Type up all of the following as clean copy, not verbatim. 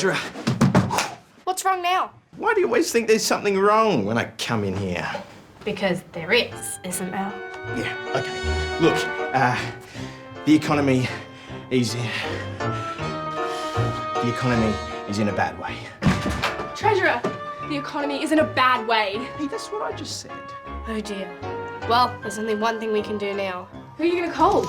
Treasurer. What's wrong now? Why do you always think there's something wrong when I come in here? Because there is, isn't there? Yeah, okay. Look, the economy is in a bad way. Treasurer, the economy is in a bad way. Hey, that's what I just said. Oh dear. Well, there's only one thing we can do now. Who are you going to call?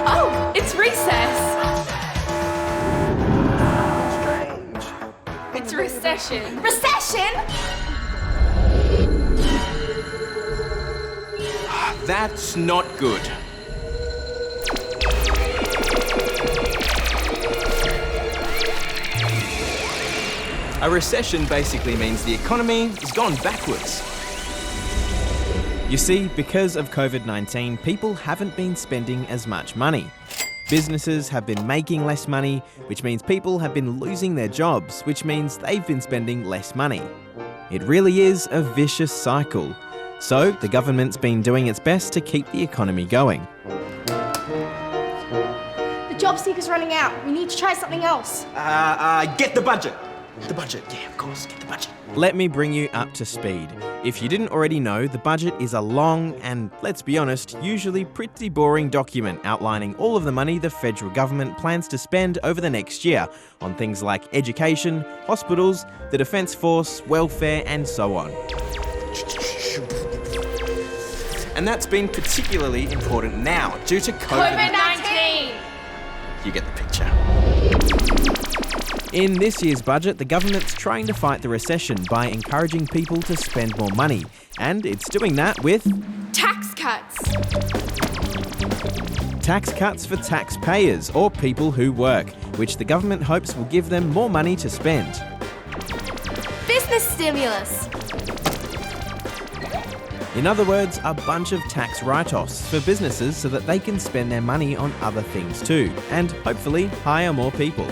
Oh, it's recess. Strange. It's recession. Recession? That's not good. A recession basically means the economy has gone backwards. You see, because of COVID-19, people haven't been spending as much money. Businesses have been making less money, which means people have been losing their jobs, which means they've been spending less money. It really is a vicious cycle. So the government's been doing its best to keep the economy going. The job seeker's running out. We need to try something else. Get the budget. The budget, yeah, of course, get the budget. Let me bring you up to speed. If you didn't already know, the budget is a long and, let's be honest, usually pretty boring document outlining all of the money the federal government plans to spend over the next year on things like education, hospitals, the Defence Force, welfare and so on. And that's been particularly important now due to COVID-19! You get the picture. In this year's budget, the government's trying to fight the recession by encouraging people to spend more money. And it's doing that with Tax cuts. tax cuts for taxpayers or people who work, which the government hopes will give them more money to spend. Business stimulus. In other words, a bunch of tax write-offs for businesses so that they can spend their money on other things too, and hopefully hire more people.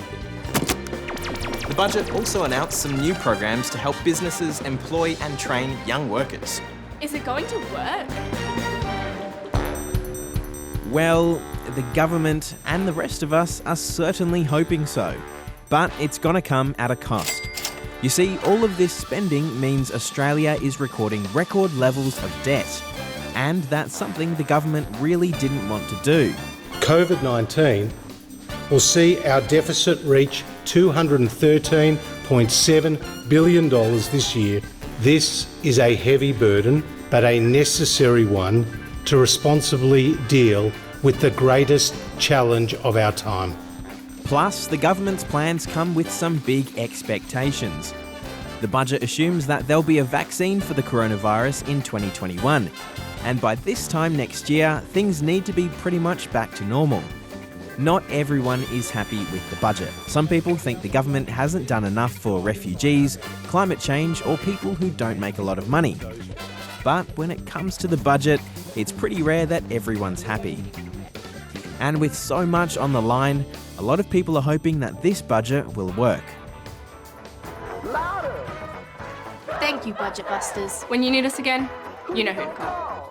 The budget also announced some new programs to help businesses employ and train young workers. Is it going to work? Well, the government and the rest of us are certainly hoping so, but it's going to come at a cost. You see, all of this spending means Australia is recording record levels of debt, and that's something the government really didn't want to do. COVID-19 will see our deficit reach $213.7 billion this year. This is a heavy burden, but a necessary one to responsibly deal with the greatest challenge of our time. Plus, the government's plans come with some big expectations. The budget assumes that there'll be a vaccine for the coronavirus in 2021, and by this time next year, things need to be pretty much back to normal. Not everyone is happy with the budget. Some people think the government hasn't done enough for refugees, climate change, or people who don't make a lot of money. But when it comes to the budget, it's pretty rare that everyone's happy. And with so much on the line, a lot of people are hoping that this budget will work. Thank you, Budget Busters. When you need us again, you know who to call.